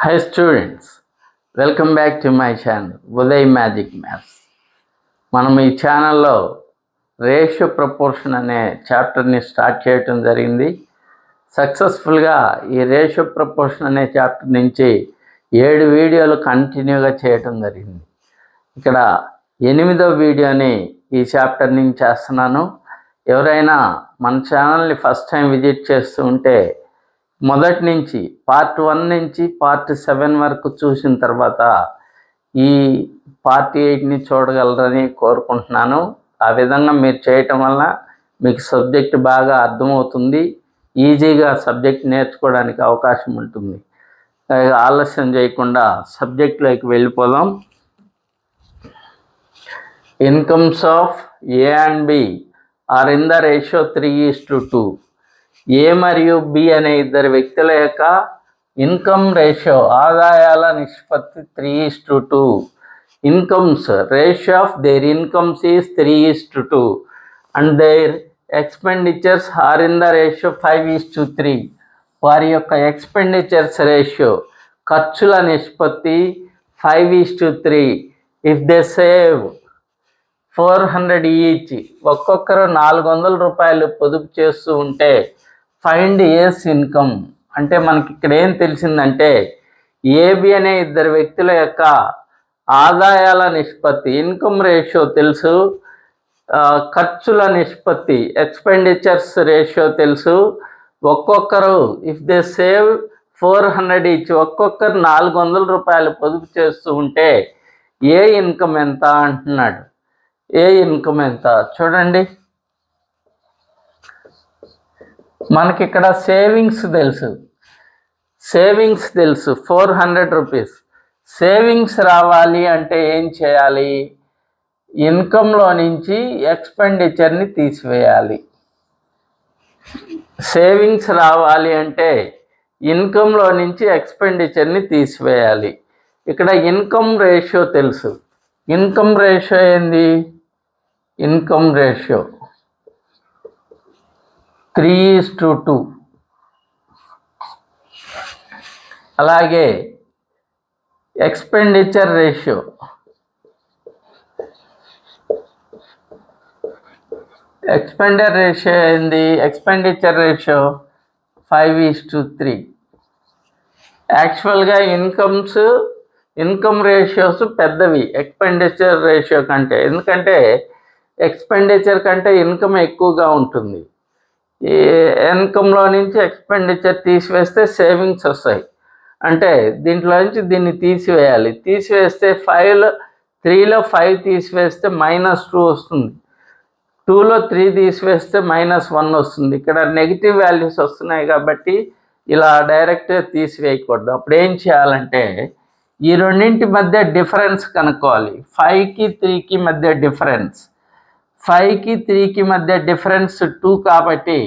Hi students, welcome back to my channel Uday Magic Maths. మనం ఈ ఛానల్లో ratio proportion అనే చాప్టర్ని స్టార్ట్ చేయటం జరిగింది. సక్సెస్ఫుల్గా ఈ రేషియో ప్రపోర్షన్ అనే చాప్టర్ నుంచి 7 వీడియోలు కంటిన్యూగా చేయటం జరిగింది. ఇక్కడ 8వ వీడియోని ఈ చాప్టర్ నుంచి చేస్తున్నాను. ఎవరైనా మన ఛానల్ని ఫస్ట్ టైం విజిట్ చేస్తూ ఉంటే మొదటి నుంచి పార్ట్ 1 నుంచి పార్ట్ 7 వరకు చూసిన తర్వాత ఈ పార్ట్ 8ని చూడగలరని కోరుకుంటున్నాను. ఆ విధంగా మీరు చేయటం వల్ల మీకు సబ్జెక్ట్ బాగా అర్థమవుతుంది, ఈజీగా సబ్జెక్ట్ నేర్చుకోవడానికి అవకాశం ఉంటుంది. ఆలస్యం చేయకుండా సబ్జెక్ట్లోకి వెళ్ళిపోదాం. Incomes of A and B are in the ratio 3:2. A మరియు బి అనే ఇద్దరు వ్యక్తుల యొక్క ఇన్కమ్ రేషియో ఆదాయాల నిష్పత్తి 3:2. Incomes ratio of their incomes is 3:2 and their expenditures are in the ratio 5:3. వారి యొక్క ఎక్స్పెండిచర్స్ రేషియో ఖర్చుల నిష్పత్తి 5:3. ఇఫ్ దే సేవ్ 400 ఈచ్, ఒక్కొక్కరు 400 రూపాయలు పొదుపు చేస్తూ ఉంటే ఫైండ్ ఏస్ ఇన్కమ్ అంటే మనకి ఇక్కడ ఏం తెలిసిందంటే ఏబి అనే ఇద్దరు వ్యక్తుల యొక్క ఆదాయాల నిష్పత్తి ఇన్కమ్ రేషియో తెలుసు, ఖర్చుల నిష్పత్తి ఎక్స్పెండిచర్స్ రేషియో తెలుసు. ఒక్కొక్కరు ఇఫ్ దే సేవ్ 400 ఈచ్, ఒక్కొక్కరు 400 రూపాయలు పొదుపు చేస్తూ ఉంటే ఏ ఇన్కమ్ ఎంత అంటున్నాడు. ఏ ఇన్కమ్ ఎంత చూడండి. మనకి ఇక్కడ సేవింగ్స్ తెలుసు 400 రూపీస్. సేవింగ్స్ రావాలి అంటే ఏం చేయాలి? ఇన్కంలో నుంచి ఎక్స్పెండిచర్ని తీసివేయాలి. సేవింగ్స్ రావాలి అంటే ఇన్కంలో నుంచి ఎక్స్పెండిచర్ని తీసివేయాలి. ఇక్కడ ఇన్కమ్ రేషియో తెలుసు. ఇన్కమ్ రేషియో ఏంది? Income ratio 3:2. అలాగే ఎక్స్పెండిచర్ రేషియో ఏంది? Expenditure ratio 5:3. యాక్చువల్గా ఇన్కమ్ రేషియోస్ పెద్దవి ఎక్స్పెండిచర్ రేషియో కంటే, ఎందుకంటే ఎక్స్పెండిచర్ కంటే ఇన్కమ్ ఎక్కువగా ఉంటుంది. ఈ ఇన్కంలో నుంచి ఎక్స్పెండిచర్ తీసివేస్తే సేవింగ్స్ వస్తాయి. అంటే దీంట్లో నుంచి దీన్ని తీసివేయాలి. తీసివేస్తే 3లో 5 తీసివేస్తే -2 వస్తుంది. 2లో 3 తీసివేస్తే -1 వస్తుంది. ఇక్కడ నెగిటివ్ వాల్యూస్ వస్తున్నాయి కాబట్టి ఇలా డైరెక్ట్గా తీసివేయకూడదు. అప్పుడు ఏం చేయాలంటే ఈ రెండింటి మధ్య డిఫరెన్స్ కనుక్కోవాలి. 5కి 3కి మధ్య డిఫరెన్స్, 5కి 3కి మధ్య డిఫరెన్స్ 2 కాబట్టి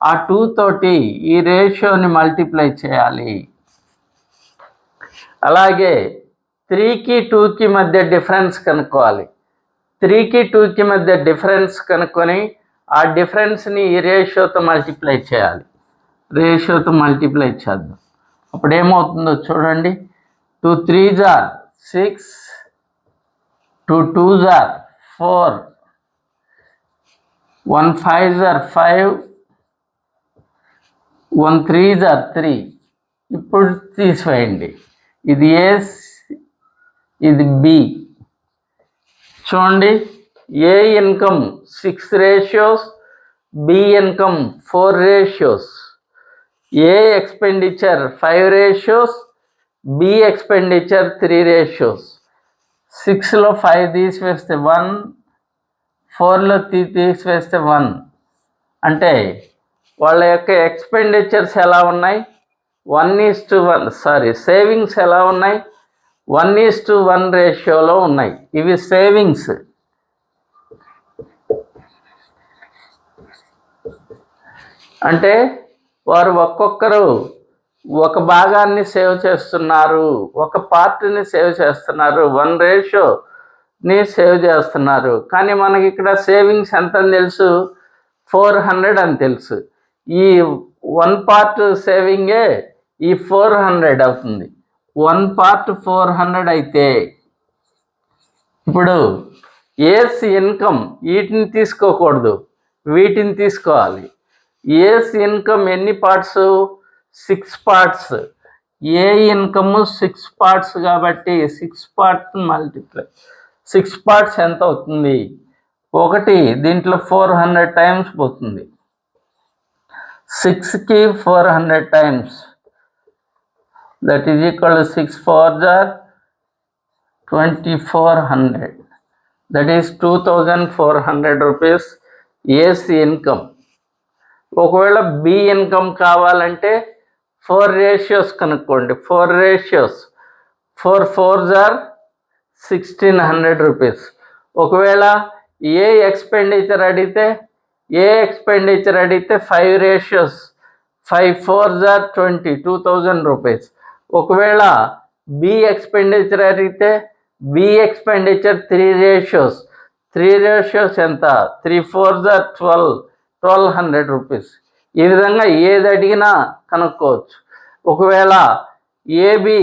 ఆ 2 తోటి ఈ రేషియోని మల్టిప్లై చేయాలి. అలాగే 3కి 2కి మధ్య డిఫరెన్స్ కనుక్కోవాలి. 3కి 2కి మధ్య డిఫరెన్స్ కనుక్కొని ఆ డిఫరెన్స్ని ఈ రేషియోతో మల్టిప్లై చేయాలి. రేషియోతో మల్టిప్లై చేద్దాం. అప్పుడు ఏమవుతుందో చూడండి. 2 3s are 6, 2 2s are 4, 1 5s are 5, 1 3s are 3. ఇప్పుడు తీసివేయండి. ఇది ఏ, ఇది బి. చూడండి, A income 6 ratios, B income 4 ratios. A expenditure 5 ratios, B expenditure 3 ratios. 6లో 5 తీసివేస్తే 1, 4లో తీసివేస్తే 1. అంటే వాళ్ళ యొక్క ఎక్స్పెండిచర్స్ ఎలా ఉన్నాయి? 1:1 సేవింగ్స్ ఎలా ఉన్నాయి? 1:1 రేషియోలో ఉన్నాయి. ఇవి సేవింగ్స్. అంటే వారు ఒక్కొక్కరు ఒక భాగాన్ని సేవ్ చేస్తున్నారు, ఒక పార్ట్ని సేవ్ చేస్తున్నారు, 1 రేషియోని సేవ్ చేస్తున్నారు. కానీ మనకి ఇక్కడ సేవింగ్స్ ఎంత అని తెలుసు? 400 అని తెలుసు. ఈ 1 పార్ట్ సేవింగే ఈ 400 అవుతుంది. 1 part 400 అయితే ఇప్పుడు ఏస్ ఇన్కమ్ వీటిని తీసుకోకూడదు, వీటిని తీసుకోవాలి. ఏస్ ఇన్కమ్ ఎన్ని పార్ట్స్? 6 parts. ఏ ఇన్కమ్ 6 parts కాబట్టి 6 parts మల్టిప్లై 6 parts ఎంత అవుతుంది? 1 దీంట్లో 400 times పోతుంది. 6కి 400 times, that is equal to 6 4s are 2400, that is 2400 rupees A's income. ఒకవేళ బి ఇన్కమ్ కావాలంటే 4 ratios కనుక్కోండి. 4 ratios, 4 4s are 1600 rupees. ఒకవేళ ఏ ఎక్స్పెండిచర్ అడిగితే 5 ratios, 5 4s are 20,000 rupees. ఒకవేళ బి ఎక్స్పెండిచర్ అడిగితే బి ఎక్స్పెండిచర్ 3 ratios, 3 ratios ఎంత? 3 4s are 1200 rupees. ఈ విధంగా ఏది అడిగినా కనుక్కోవచ్చు. ఒకవేళ ఏబి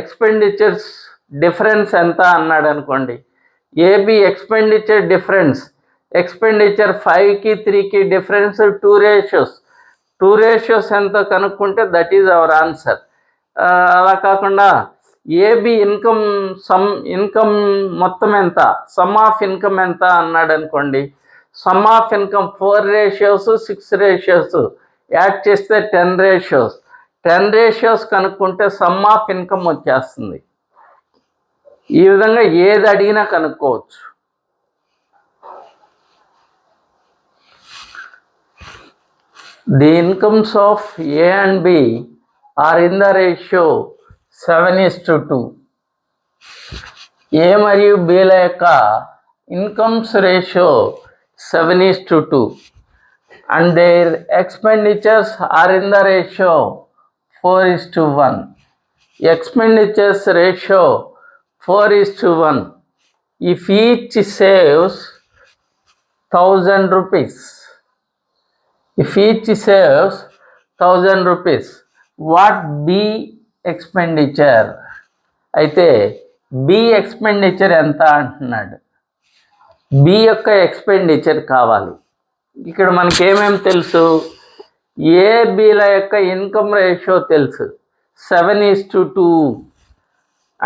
ఎక్స్పెండిచర్స్ డిఫరెన్స్ ఎంత అన్నాడు అనుకోండి, ఏబి ఎక్స్పెండిచర్ డిఫరెన్స్, ఎక్స్పెండిచర్ 5కి 3కి డిఫరెన్స్ 2 ratios, 2 ratios ఎంత కనుక్కుంటే దట్ ఈజ్ అవర్ ఆన్సర్. అలా కాకుండా ఏబి ఇన్కమ్ మొత్తం ఎంత, సమ్ ఆఫ్ ఇన్కమ్ ఎంత అన్నాడు అనుకోండి, some of income 4 ratios 6 ratios add చేస్తే 10 ratios, 10 ratios కనుక్కుంటే సమ్ ఆఫ్ ఇన్కమ్ వచ్చేస్తుంది. ఈ విధంగా ఏది అడిగినా కనుక్కోవచ్చు. The incomes of A and B are in the ratio 7:2. ఏ మరియు బిల యొక్క incomes ratio 7:2 and their expenditures are in the ratio 4:1. Expenditures ratio 4:1. If each saves 1000 rupees, if each saves 1000 rupees, what B expenditure? అయితే B expenditure ఎంత అంటున్నాడు. B యొక్క expenditure కావాలి. ఇక్కడ మనకి ఏమేమి తెలుసు? ఏ బిల యొక్క ఇన్కమ్ రేషియో తెలుసు 7:2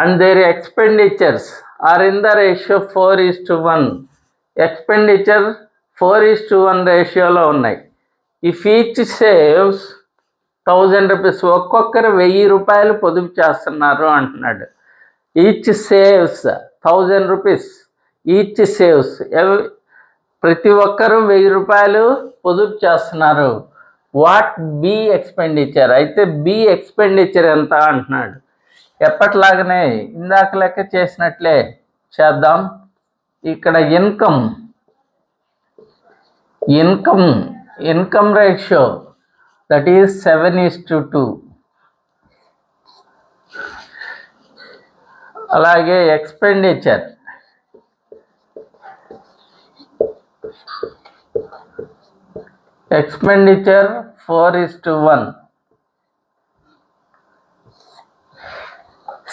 and their expenditures are in the ratio 4:1. Expenditure 4:1 రేషియోలో ఉన్నాయి. ఇఫ్ ఈచ్ సేవ్స్ 1000 rupees, ఒక్కొక్కరు 1000 రూపాయలు పొదుపు చేస్తున్నారు అంటున్నాడు. Each saves 1000 rupees, each saves, ప్రతి ఒక్కరు 1000 రూపాయలు పొదుపు చేస్తున్నారు. What B expenditure? అయితే బి ఎక్స్పెండిచర్ ఎంత అంటున్నాడు. ఎప్పటిలాగానే ఇందాక లెక్క చేసినట్లే చేద్దాం. ఇక్కడ ఇన్కమ్ రేషియో దట్ ఈజ్ 7:2. అలాగే ఎక్స్పెండిచర్ 4:1.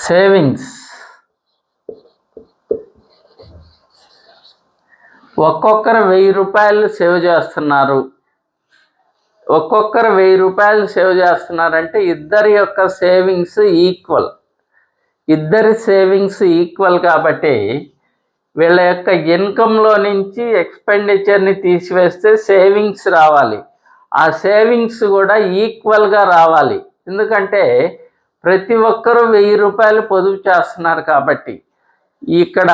సేవింగ్స్ ఒక్కొక్కరు 1000 రూపాయలు సేవ్ చేస్తున్నారు. ఒక్కొక్కరు 1000 రూపాయలు సేవ్ చేస్తున్నారంటే ఇద్దరి యొక్క సేవింగ్స్ ఈక్వల్. ఇద్దరి సేవింగ్స్ ఈక్వల్ కాబట్టి వీళ్ళ యొక్క ఇన్కంలో నుంచి ఎక్స్పెండిచర్ని తీసివేస్తే సేవింగ్స్ రావాలి. ఆ సేవింగ్స్ కూడా ఈక్వల్గా రావాలి. ఎందుకంటే ప్రతి ఒక్కరూ 1000 రూపాయలు పొదుపు చేస్తున్నారు కాబట్టి ఇక్కడ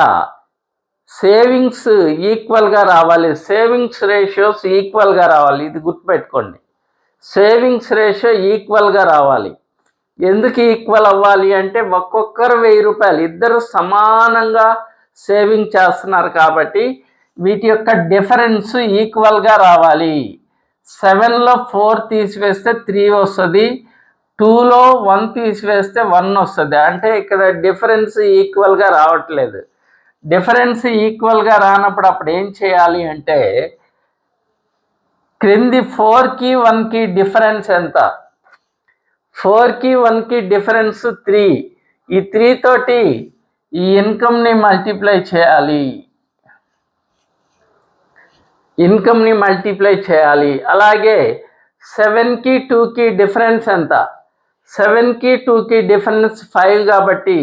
సేవింగ్స్ ఈక్వల్గా రావాలి. సేవింగ్స్ రేషియోస్ ఈక్వల్గా రావాలి. ఇది గుర్తుపెట్టుకోండి. సేవింగ్స్ రేషియో ఈక్వల్గా రావాలి. ఎందుకు ఈక్వల్ అవ్వాలి అంటే ఒక్కొక్కరు 1000 రూపాయలు, ఇద్దరు సమానంగా సేవింగ్ చేస్తున్నారు కాబట్టి వీటి యొక్క డిఫరెన్స్ ఈక్వల్గా రావాలి. 7లో 4 తీసివేస్తే 3 వస్తుంది, 2లో 1 తీసివేస్తే 1 వస్తుంది. అంటే ఇక్కడ డిఫరెన్స్ ఈక్వల్గా రావట్లేదు. డిఫరెన్స్ ఈక్వల్గా రానప్పుడు అప్పుడు ఏం చేయాలి అంటే క్రింది 4కి 1కి డిఫరెన్స్ ఎంత? 4కి 1కి డిఫరెన్స్ 3. ఈ 3 తోటి ఈ ఇన్కమ్ని మల్టిప్లై చేయాలి. అలాగే 7కి 2కి డిఫరెన్స్ ఎంత? 7కి 2కి డిఫరెన్స్ 5 కాబట్టి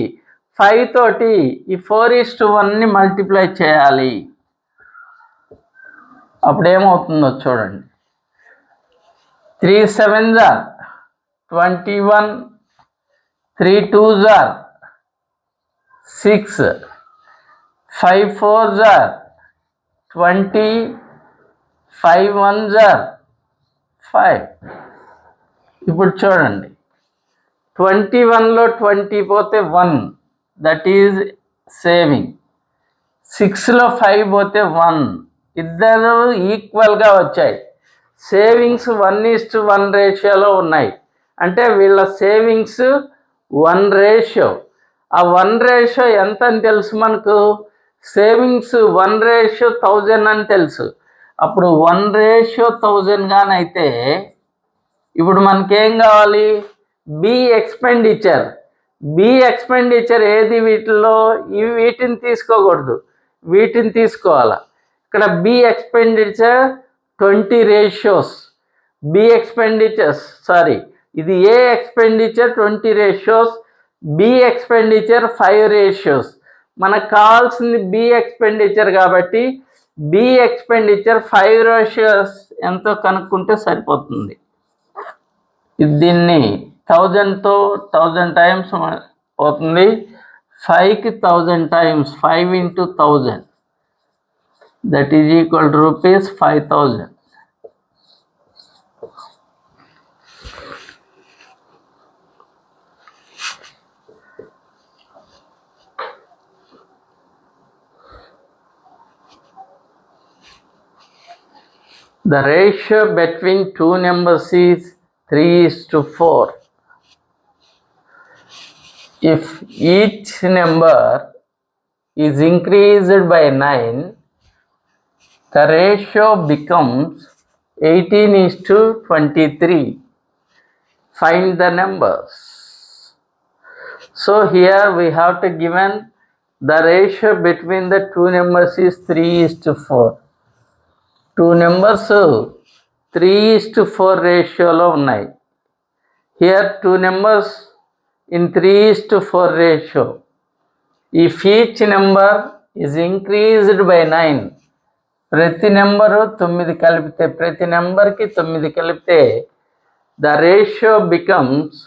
5 తోటి ఈ 4:1ని మల్టిప్లై చేయాలి. అప్పుడేమవుతుందో చూడండి. 3 7s are 21, 3 2s are 6, 5 4s are 20, 5 1s are 5. ఇప్పుడు చూడండి, 21లో 20 పోతే 1, దట్ ఈజ్ సేవింగ్. 6లో 5 పోతే 1, ఇద్దరు ఈక్వల్గా వచ్చాయి. సేవింగ్స్ 1:1 రేషియోలో ఉన్నాయి. అంటే వీళ్ళ సేవింగ్స్ 1 రేషియో. ఆ 1 రేషియో ఎంత అని తెలుసు మనకు? సేవింగ్స్ 1:1000 అని తెలుసు. అప్పుడు 1:1000 గానైతే ఇప్పుడు మనకేం కావాలి? బి ఎక్స్పెండిచర్ ఏది? వీటిని తీసుకోకూడదు, వీటిని తీసుకోవాలా. ఇక్కడ బి ఎక్స్పెండిచర్ 20 రేషియోస్. ఇది A expenditure 20 ratios, B expenditure 5 ratios. మనకు కావాల్సింది బి ఎక్స్పెండిచర్ కాబట్టి బి ఎక్స్పెండిచర్ 5 రేషియోస్ ఎంతో కనుక్కుంటే సరిపోతుంది. దీన్ని 1000తో 1000 టైమ్స్ పోతుంది. 5కి 1000 times 5 into 1000, that is equal to rupees 5000. The ratio between two numbers is 3:4. If each number is increased by 9, the ratio becomes 18:23. Find the numbers. So here we have to given the ratio between the two numbers is 3:4. Two numbers 3:4 రేషియోలో ఉన్నాయి. Here two numbers in 3:4 ratio. If each number is increased by 9, ప్రతి number 9 కలిపితే, ప్రతి నెంబర్కి 9 కలిపితే the ratio becomes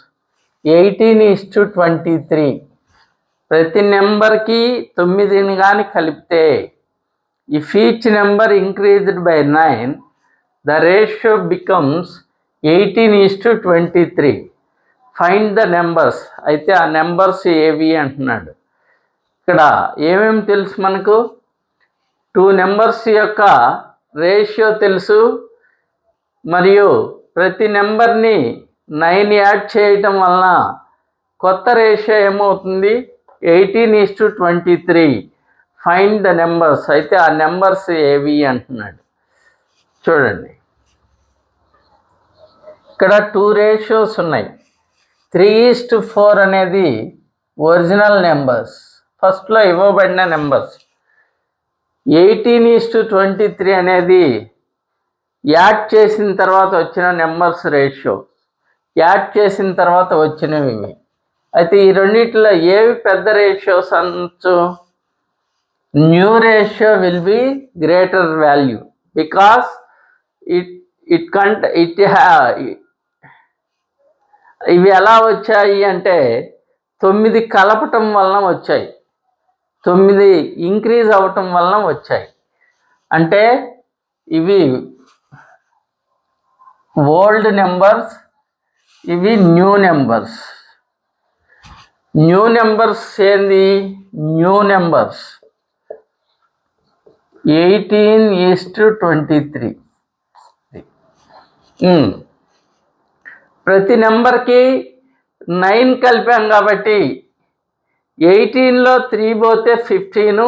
18:23. ప్రతి నెంబర్కి 9ని కానీ కలిపితే, if each number increased by 9, the ratio becomes 18:23. Find the numbers. అయితే ఆ నెంబర్స్ ఏవి అంటున్నాడు. ఇక్కడ ఏమేమి తెలుసు మనకు? 2 నెంబర్స్ యొక్క రేషియో తెలుసు, మరియు ప్రతి నెంబర్ని 9 యాడ్ చేయటం వలన కొత్త రేషియో ఏమవుతుంది? 18:23. Find the numbers. అయితే ఆ నెంబర్స్ ఏవి అంటున్నాడు. చూడండి, ఇక్కడ 2 రేషియోస్ ఉన్నాయి. 3:4 అనేది ఒరిజినల్ నెంబర్స్, ఫస్ట్లో ఇవ్వబడిన నెంబర్స్. 18:23 అనేది యాడ్ చేసిన తర్వాత వచ్చిన నెంబర్స్ రేషియో, యాడ్ చేసిన తర్వాత వచ్చినవి ఇవి. అయితే ఈ రెండిట్లో ఏవి పెద్ద రేషియోస్ అనొచ్చు? New ratio will be greater value because ఇవి ఎలా వచ్చాయి అంటే 9 కలపటం వలన వచ్చాయి, 9 ఇంక్రీజ్ అవ్వటం వలన వచ్చాయి. అంటే ఇవి ఓల్డ్ నెంబర్స్, ఇవి న్యూ నెంబర్స్. న్యూ నెంబర్స్ ఏంది? New numbers 18:23. ప్రతి నెంబర్కి 9 కలిపాం కాబట్టి 18లో 3 పోతే 15,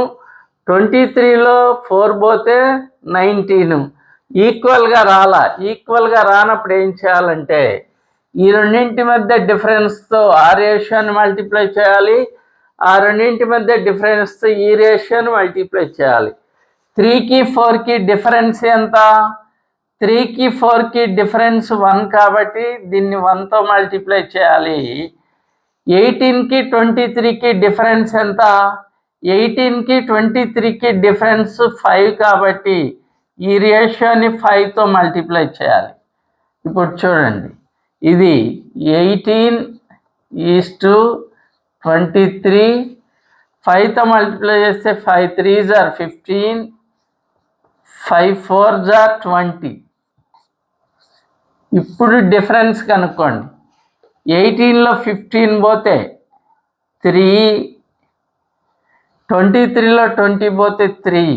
23లో 4 పోతే 19. ఈక్వల్గా రానప్పుడు ఏం చేయాలంటే ఈ రెండింటి మధ్య డిఫరెన్స్తో ఆ రేషియోని మల్టిప్లై చేయాలి, ఆ రెండింటి మధ్య డిఫరెన్స్తో ఈ రేషియోని మల్టిప్లై చేయాలి. 3కి 4కి డిఫరెన్స్ ఎంత? 3కి 4కి డిఫరెన్స్ 1 కాబట్టి దీన్ని 1తో మల్టిప్లై చేయాలి. 18కి 23కి డిఫరెన్స్ ఎంత? 18కి 23కి డిఫరెన్స్ 5 కాబట్టి ఈ రేషియోని 5తో మల్టిప్లై చేయాలి. ఇప్పుడు చూడండి, ఇది 18:23, 5తో మల్టిప్లై చేస్తే 5 3s are 15, 5 4s are 20. ఇప్పుడు డిఫరెన్స్ కనుక్కోండి. 18లో 15 పోతే 3, 23లో 20 పోతే 3.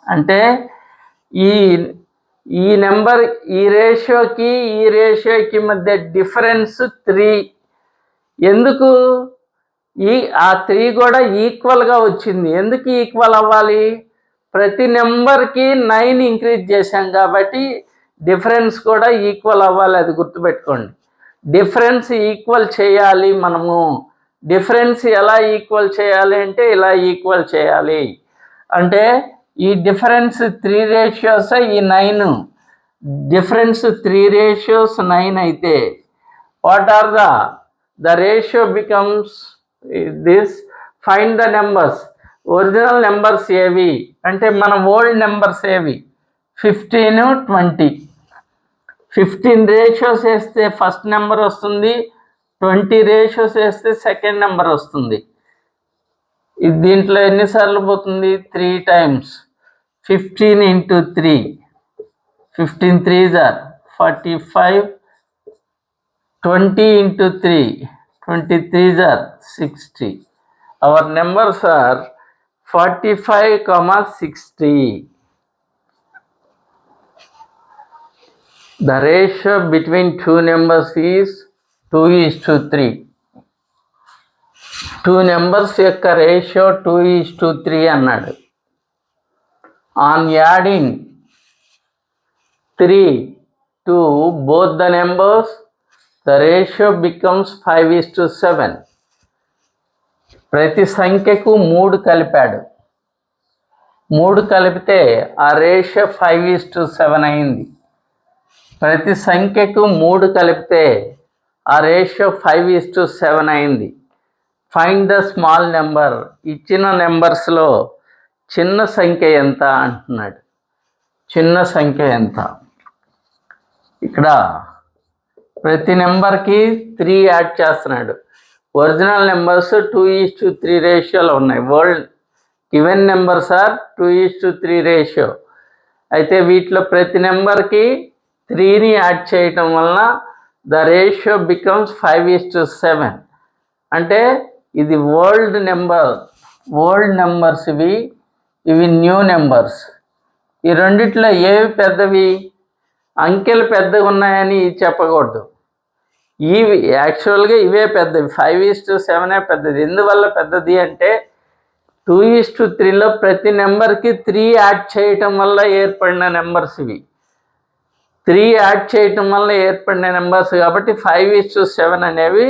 అంటే ఈ నెంబర్ ఈ రేషియోకి మధ్య డిఫరెన్స్ 3. ఎందుకు ఆ 3 కూడా ఈక్వల్గా వచ్చింది? ఎందుకు ఈక్వల్ అవ్వాలి? ప్రతి నెంబర్కి 9 ఇంక్రీజ్ చేశాం కాబట్టి డిఫరెన్స్ కూడా ఈక్వల్ అవ్వాలి. అది గుర్తుపెట్టుకోండి. డిఫరెన్స్ ఈక్వల్ చేయాలి. మనము డిఫరెన్స్ ఎలా ఈక్వల్ చేయాలి అంటే ఇలా ఈక్వల్ చేయాలి. అంటే ఈ డిఫరెన్స్ 3 రేషియోస్, ఈ 9 డిఫరెన్స్ 3 రేషియోస్ 9 అయితే what are the ratio becomes this. Find the numbers. Original numbers ఏవి అంటే మన ఓల్డ్ నెంబర్స్ ఏవి? 15, 20. 15 రేషియోస్ వేస్తే ఫస్ట్ నెంబర్ వస్తుంది, 20 రేషియోస్ వేస్తే సెకండ్ నెంబర్ వస్తుంది. దీంట్లో ఎన్నిసార్లు పోతుంది? 3 times. 15 into 3, 15 3s are 45, 20 into 3, 23s are 60. Our numbers are 45, 60. The ratio between two numbers is 2:3. Two numbers యొక్క రేషియో 2:3 అన్నాడు. On adding 3 to both the numbers, the ratio becomes 5:7. ప్రతి సంఖ్యకు 3 కలిపాడు. 3 కలిపితే ఆ రేషియో 5:7 అయింది. ప్రతి సంఖ్యకు 3 కలిపితే ఆ రేషియో 5:7 అయింది. Find the small number. ఇచ్చిన నెంబర్స్లో చిన్న సంఖ్య ఎంత అంటున్నాడు. చిన్న సంఖ్య ఎంత? ఇక్కడ ప్రతి నెంబర్కి 3 యాడ్ చేస్తున్నాడు. ఒరిజినల్ నెంబర్స్ 2:3 రేషియోలో ఉన్నాయి. World given numbers are 2:3 ratio. అయితే వీటిలో ప్రతి నెంబర్కి 3ని యాడ్ చేయటం వలన ద రేషియో బికమ్స్ 5:7. అంటే ఇది ఓల్డ్ నెంబర్స్, ఇవి న్యూ నెంబర్స్. ఈ రెండిట్లో ఏవి పెద్దవి? అంకెలు పెద్దగా ఉన్నాయని చెప్పకూడదు. ఇవి యాక్చువల్గా ఇవే పెద్దవి. 5:7 పెద్దది. ఎందువల్ల పెద్దది అంటే 2:3లో ప్రతి నెంబర్కి 3 యాడ్ చేయటం వల్ల ఏర్పడిన నెంబర్స్ ఇవి. 3 యాడ్ చేయటం వల్ల ఏర్పడిన నెంబర్స్ కాబట్టి 5:7 అనేవి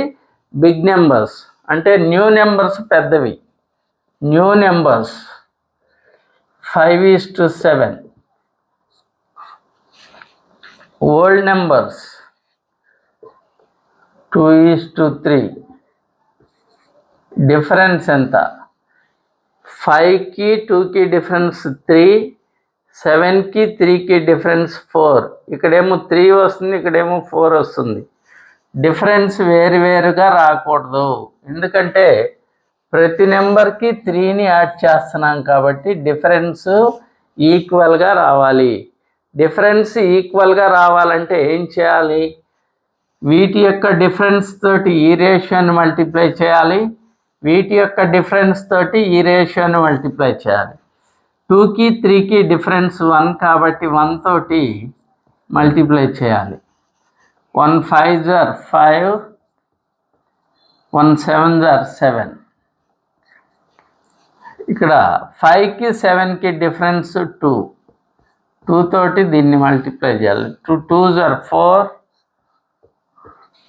బిగ్ నెంబర్స్. అంటే న్యూ నెంబర్స్ పెద్దవి. New numbers 5:7. Whole numbers 2:3. Difference ఎంత? 5కి 2కి డిఫరెన్స్ 3, 7కి 3కి డిఫరెన్స్ 4. ఇక్కడేమో 3 వస్తుంది, ఇక్కడేమో 4 వస్తుంది. డిఫరెన్స్ వేరువేరుగా రాకూడదు. ఎందుకంటే ప్రతి నెంబర్కి 3ని యాడ్ చేస్తున్నాం కాబట్టి డిఫరెన్స్ ఈక్వల్గా రావాలి. డిఫరెన్స్ ఈక్వల్గా రావాలంటే ఏం చేయాలి? వీటి యొక్క డిఫరెన్స్ తోటి ఈ రేషియోని మల్టిప్లై చేయాలి, వీటి యొక్క డిఫరెన్స్ తోటి ఈ రేషియోని మల్టిప్లై చేయాలి. 2కి 3కి డిఫరెన్స్ 1 కాబట్టి 1 తోటి మల్టిప్లై చేయాలి. 1 5s are 5, 1 7s are 7. ఇక్కడ 5కి 7కి డిఫరెన్స్ 2. 2 తోటి దీన్ని మల్టిప్లై చేయాలి. 2 2s are 4,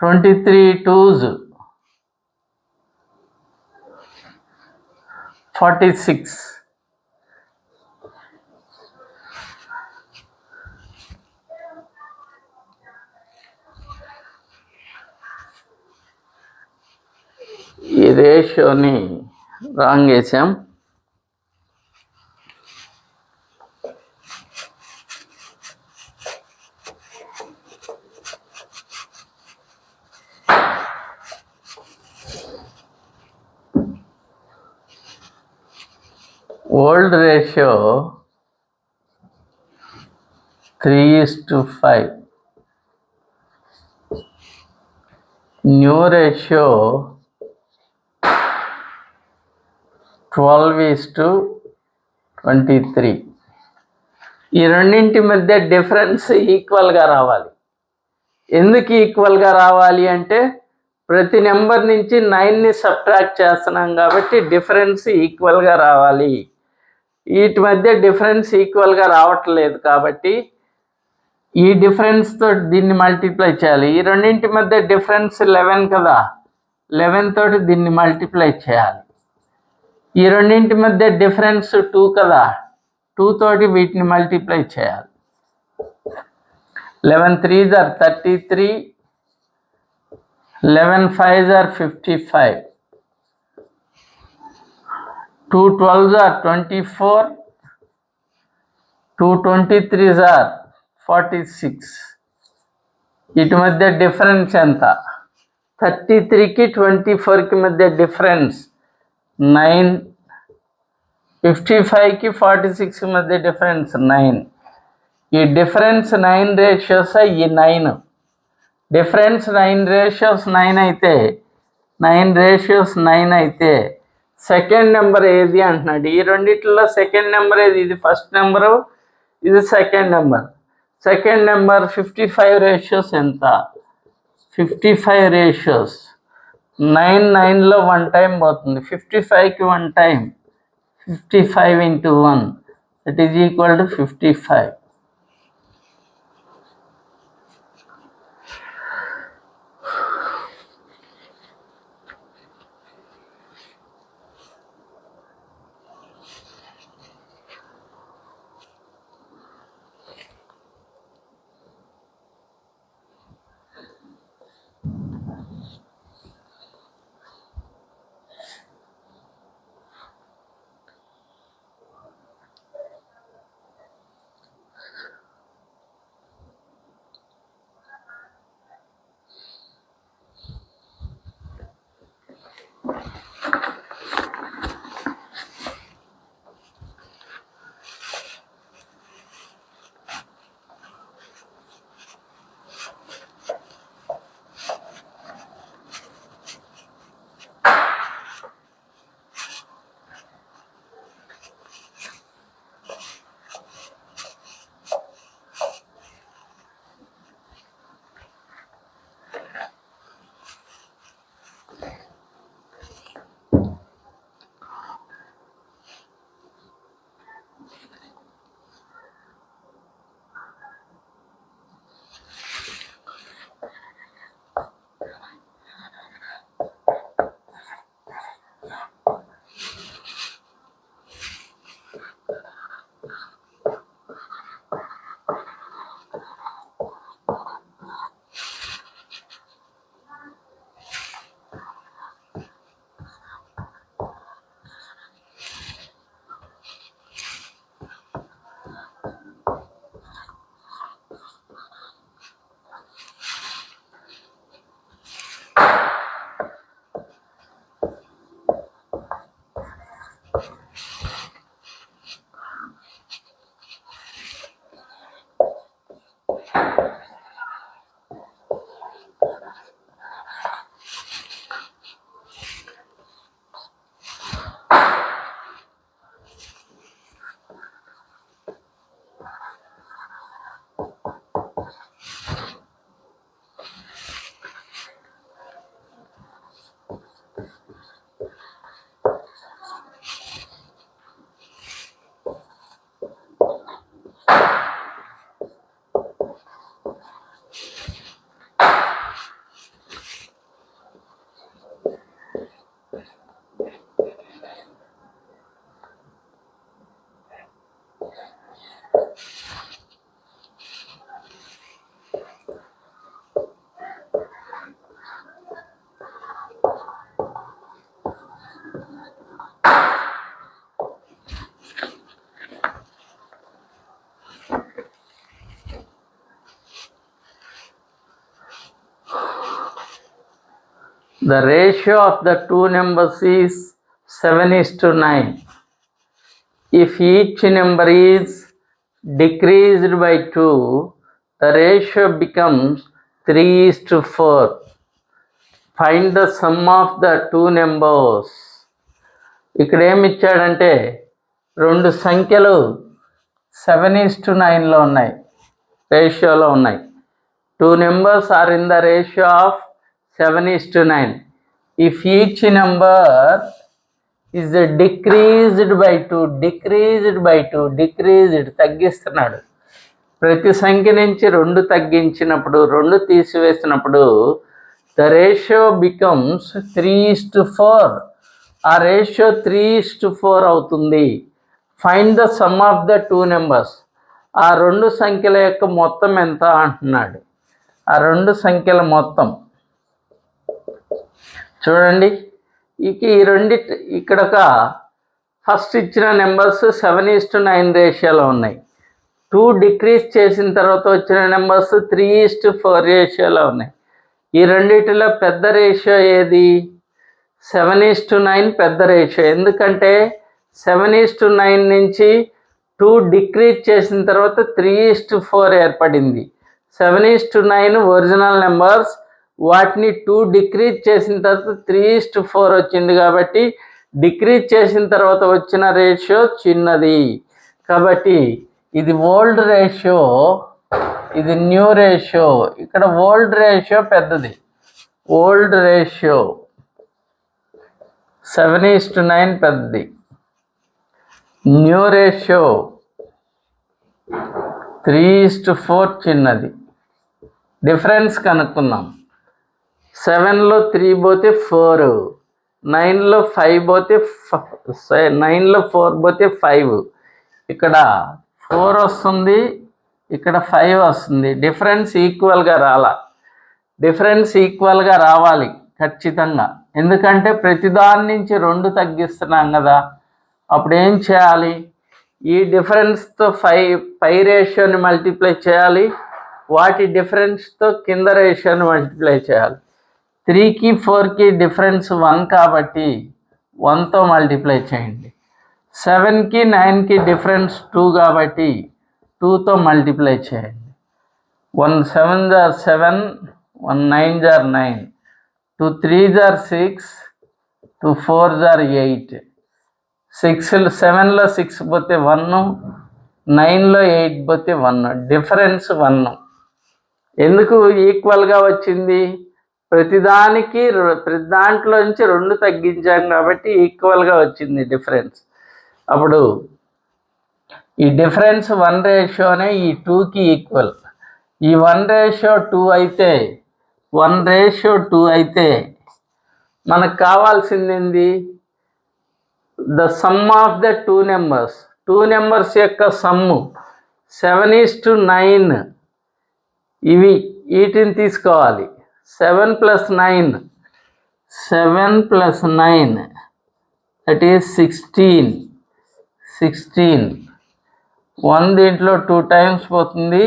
23 twos 46. ఈ రేషియోని రాంగ్ వేసాం. Old ratio 3:5, new ratio 12:23. ఈ రెండింటి మధ్య డిఫరెన్స్ ఈక్వల్గా రావాలి. ఎందుకు ఈక్వల్గా రావాలి అంటే ప్రతి నెంబర్ నుంచి 9ని సబ్ట్రాక్ట్ చేస్తున్నాం కాబట్టి డిఫరెన్స్ ఈక్వల్గా రావాలి. వీటి మధ్య డిఫరెన్స్ ఈక్వల్గా రావట్లేదు కాబట్టి ఈ డిఫరెన్స్తో దీన్ని మల్టిప్లై చేయాలి. ఈ రెండింటి మధ్య డిఫరెన్స్ 11 కదా, 11 తోటి దీన్ని మల్టిప్లై చేయాలి. ఈ రెండింటి మధ్య డిఫరెన్స్ 2 కదా, 2 తోటి వీటిని మల్టిప్లై చేయాలి. 11 3s are 33, 11 5s are 55, 2 12s are 24, 2 23s are 46. వీటి మధ్య డిఫరెన్స్ ఎంత? 33కి 24కి మధ్య డిఫరెన్స్ 9, 55కి 46 మధ్య డిఫరెన్స్ 9. ఈ డిఫరెన్స్ 9 రేషియోస్ ఈ 9 డిఫరెన్స్ 9 రేషియోస్ 9 అయితే 9 రేషియోస్ 9 అయితే సెకండ్ నెంబర్ ఏది అంటున్నాడు. ఈ రెండిట్లో సెకండ్ నెంబర్ ఏది? ఇది ఫస్ట్ నెంబరు, ఇది second number. Second number 55 ratios ఎంత? 55 రేషియోస్ 9 9లో 1 టైం పోతుంది. 55కి 1 time 55 into 1 that is equal to 55. The ratio of the two numbers is 7:9. If each number is decreased by 2, the ratio becomes 3:4. Find the sum of the two numbers. ఇక్కడ ఏమి ఇచ్చాడంటే రెండు సంఖ్యలు 7:9లో ఉన్నాయి, రేషియోలో ఉన్నాయి. Two numbers are in the ratio of 7:9. If each number is decreased by 2, తగ్గిస్తున్నాడు. ప్రతి సంఖ్య నుంచి 2 తగ్గించినప్పుడు, 2 తీసివేసినప్పుడు the ratio becomes 3:4. ఆ రేషియో 3:4 అవుతుంది. Find the sum of the two numbers. ఆ రెండు సంఖ్యల యొక్క మొత్తం ఎంత అంటున్నాడు. ఆ రెండు సంఖ్యల మొత్తం చూడండి. ఈ రెండిటి ఇక్కడ ఒక ఫస్ట్ ఇచ్చిన నెంబర్స్ 7:9 రేషియోలో ఉన్నాయి. 2 డిక్రీజ్ చేసిన తర్వాత వచ్చిన నెంబర్స్ 3:4 రేషియోలో ఉన్నాయి. ఈ రెండిటిలో పెద్ద రేషియో ఏది? 7:9 పెద్ద రేషియో. ఎందుకంటే 7:9 నుంచి 2 డిక్రీజ్ చేసిన తర్వాత 3:4 ఏర్పడింది. 7:9 ఒరిజినల్ నెంబర్స్, వాటిని 2 డిక్రీజ్ చేసిన తర్వాత 3:4 వచ్చింది. కాబట్టి డిక్రీజ్ చేసిన తర్వాత వచ్చిన రేషియో చిన్నది. కాబట్టి ఇది ఓల్డ్ రేషియో, ఇది న్యూ రేషియో. ఇక్కడ ఓల్డ్ రేషియో పెద్దది. ఓల్డ్ రేషియో 7:9 పెద్దది. న్యూ రేషియో 3:4 చిన్నది. డిఫరెన్స్ కనుక్కుందాం. 7లో 3 పోతే 4, 9లో 5 పోతే 9లో 4 పోతే 5. ఇక్కడ 4 వస్తుంది, ఇక్కడ 5 వస్తుంది. డిఫరెన్స్ ఈక్వల్గా రావాలి ఖచ్చితంగా. ఎందుకంటే ప్రతిదాని నుంచి 2 తగ్గిస్తున్నాం కదా. అప్పుడు ఏం చేయాలి? ఈ డిఫరెన్స్తో పై రేషియోని మల్టిప్లై చేయాలి, వాటి డిఫరెన్స్తో కింద రేషియోని మల్టిప్లై చేయాలి. 3కి 4కి డిఫరెన్స్ 1 కాబట్టి 1తో మల్టిప్లై చేయండి. 7కి 9కి డిఫరెన్స్ 2 కాబట్టి 2తో మల్టిప్లై చేయండి. 1 7 * 7, 1 9 * 9, 2 3 * 6, 2 4 * 8. 7లో 6 పోతే 1, 9లో 8 పోతే 1. డిఫరెన్స్ 1. ఎందుకు ఈక్వల్గా వచ్చింది? ప్రతి దాంట్లో నుంచి 2 తగ్గించాం కాబట్టి ఈక్వల్గా వచ్చింది డిఫరెన్స్. అప్పుడు ఈ డిఫరెన్స్ 1 రేషియోనే ఈ 2కి ఈక్వల్. ఈ 1:2 అయితే 1:2 అయితే మనకు కావాల్సింది ఏంది? The sum of the two numbers యొక్క సమ్ము 7:9. వీటిని తీసుకోవాలి. 7 + 9 దట్ ఈస్ 16. 1 దీంట్లో 2 టైమ్స్ పోతుంది.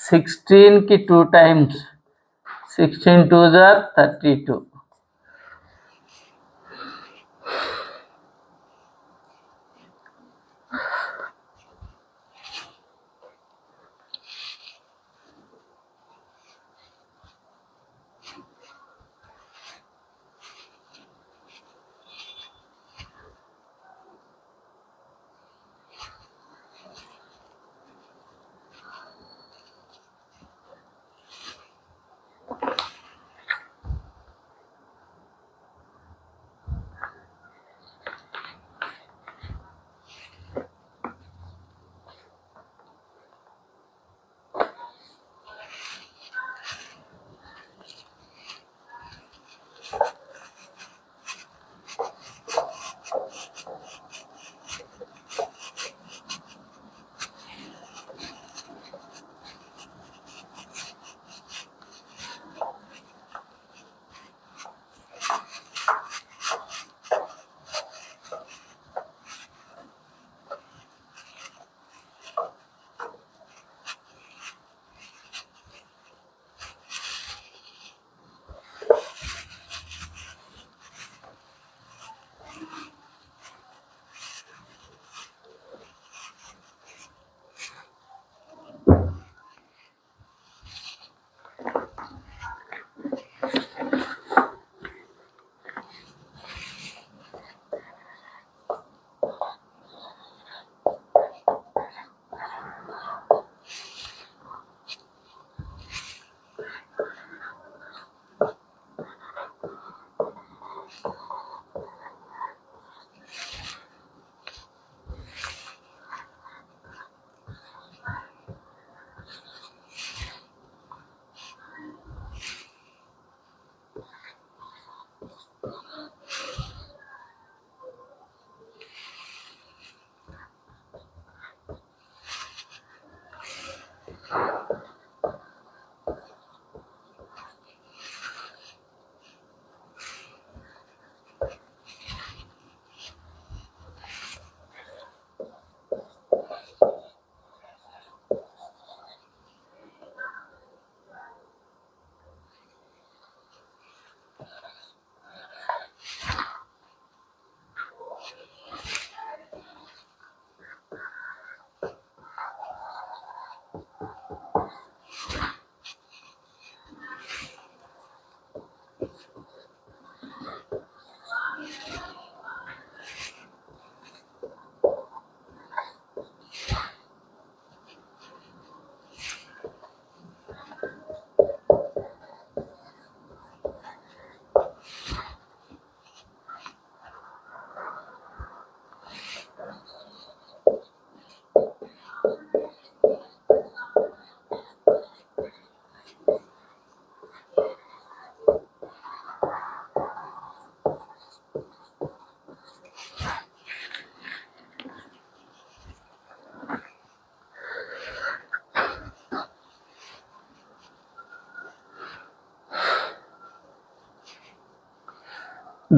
16కి 2 times, 16 2 * 32.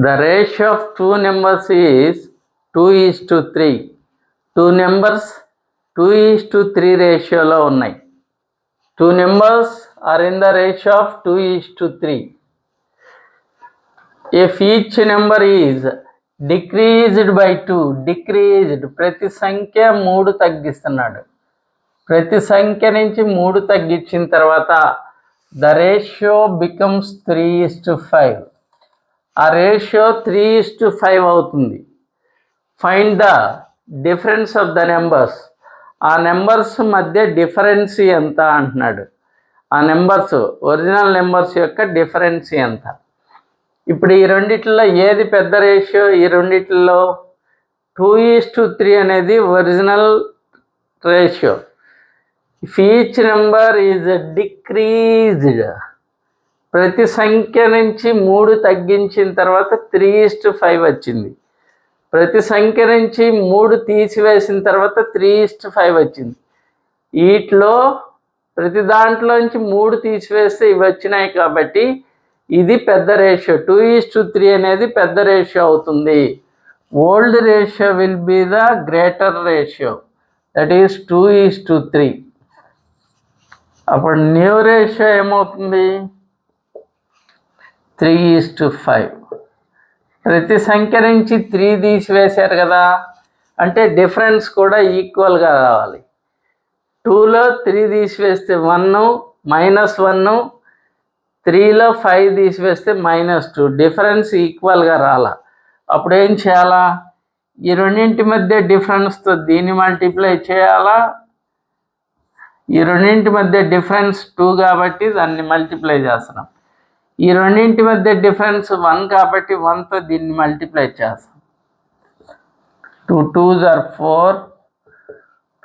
The ratio of two numbers is 2:3. Two numbers 2:3 రేషియోలో ఉన్నాయి. Two numbers are in the ratio of 2:3. If each number is decreased by 2, decreased ప్రతి సంఖ్య 3 తగ్గిస్తున్నాడు. ప్రతి సంఖ్య నుంచి 3 తగ్గించిన తర్వాత ద రేషియో బికమ్స్ 3:5. ఆ రేషియో 3:5 అవుతుంది. Find the difference of the numbers. ఆ నెంబర్స్ మధ్య డిఫరెన్స్ ఎంత అంటున్నాడు. ఆ నెంబర్స్ ఒరిజినల్ నెంబర్స్ యొక్క డిఫరెన్స్ ఎంత. ఇప్పుడు ఈ రెండిట్లో ఏది పెద్ద రేషియో? ఈ రెండిట్లో 2:3 అనేది original ratio. If each number is decreased, ప్రతి సంఖ్య నుంచి 3 తగ్గించిన తర్వాత 3:5 వచ్చింది. ప్రతి సంఖ్య నుంచి 3 తీసివేసిన తర్వాత 3:5 వచ్చింది. వీటిలో ప్రతి దాంట్లోంచి 3 తీసివేస్తే ఇవి వచ్చినాయి కాబట్టి ఇది పెద్ద రేషియో. 2:3 అనేది పెద్ద రేషియో అవుతుంది. Old ratio will be the greater ratio, that is 2:3. అప్పుడు న్యూ రేషియో ఏమవుతుంది? 3:5. ప్రతి సంఖ్య నుంచి 3 తీసివేశారు కదా, అంటే డిఫరెన్స్ కూడా ఈక్వల్గా రావాలి. 2లో 3 తీసివేస్తే 1, -1, 3లో 5 తీసివేస్తే -2, డిఫరెన్స్ ఈక్వల్గా రాలా. అప్పుడు ఏం చేయాలా? ఈ రెండింటి మధ్య డిఫరెన్స్తో దీన్ని మల్టిప్లై చేయాలా. ఈ రెండింటి మధ్య డిఫరెన్స్ 2 కాబట్టి దాన్ని మల్టిప్లై చేస్తున్నాం. ఈ రెండింటి మధ్య డిఫరెన్స్ 1 కాబట్టి 1తో దీన్ని మల్టిప్లై చేస్తాం. 2 2s are 4,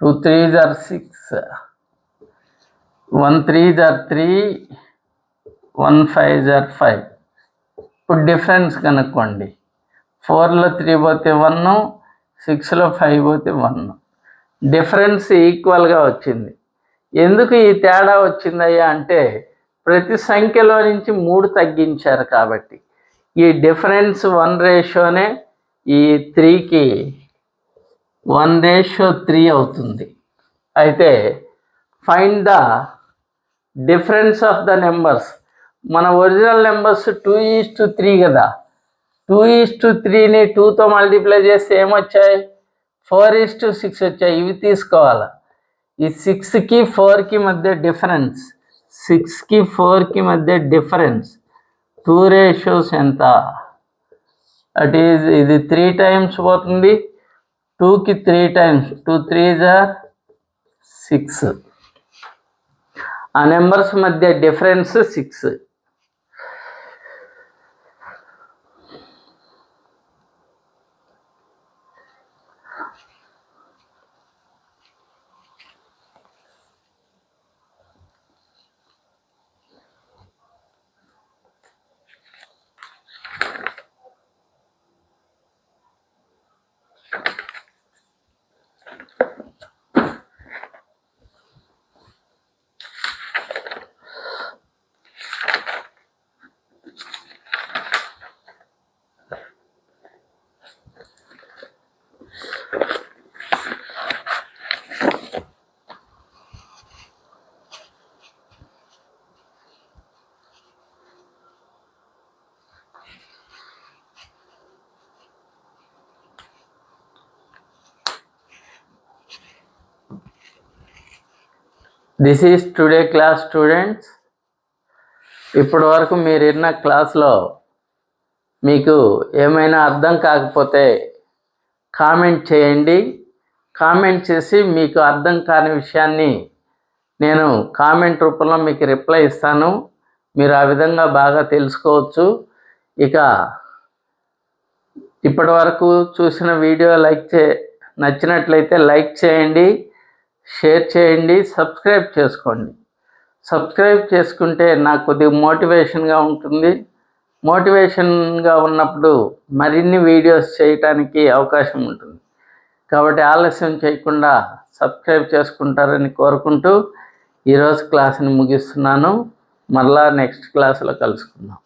2 3s are 6, 1 3s are 3, 1 5s are 5. ఇప్పుడు డిఫరెన్స్ కనుక్కోండి. 4లో 3 పోతే 1, 6లో 5 పోతే 1. డిఫరెన్స్ ఈక్వల్గా వచ్చింది. ఎందుకు ఈ తేడా వచ్చిందయ్యా అంటే ప్రతి సంఖ్యలో నుంచి 3 తగ్గించారు కాబట్టి. ఈ డిఫరెన్స్ 1 రేషియోనే ఈ 3కి 1:3 అవుతుంది. అయితే find the difference of the numbers. మన ఒరిజినల్ నెంబర్స్ 2:3 కదా. 2:3ని 2తో మల్టిప్లై చేస్తే ఏమొచ్చాయి? 4:6 వచ్చాయి. ఇవి తీసుకోవాలి. ఈ 6కి 4కి మధ్య డిఫరెన్స్, 6కి 4కి మధ్య డిఫరెన్స్ 2 రేషియోస్ ఎంత? అట్ ఈజ్ ఇది 3 టైమ్స్ పోతుంది. 2కి 3 టైమ్స్, 2 3s are 6. ఆ నెంబర్స్ మధ్య difference 6. This is today class students. ఇప్పటి వరకు మీరు విన్న క్లాస్లో మీకు ఏమైనా అర్థం కాకపోతే కామెంట్ చేయండి. కామెంట్ చేసి మీకు అర్థం కాని విషయాన్ని నేను కామెంట్ రూపంలో మీకు రిప్లై ఇస్తాను. మీరు ఆ విధంగా బాగా తెలుసుకోవచ్చు. ఇక ఇప్పటి వరకు చూసిన వీడియో నచ్చినట్లయితే లైక్ చేయండి, షేర్ చేయండి, సబ్స్క్రైబ్ చేసుకోండి. సబ్స్క్రైబ్ చేసుకుంటే నాకు కొద్దిగా మోటివేషన్గా ఉంటుంది. మోటివేషన్గా ఉన్నప్పుడు మరిన్ని వీడియోస్ చేయటానికి అవకాశం ఉంటుంది. కాబట్టి ఆలస్యం చేయకుండా సబ్స్క్రైబ్ చేసుకుంటారని కోరుకుంటూ ఈరోజు క్లాస్ని ముగిస్తున్నాను. మరలా నెక్స్ట్ క్లాస్లో కలుసుకుందాం.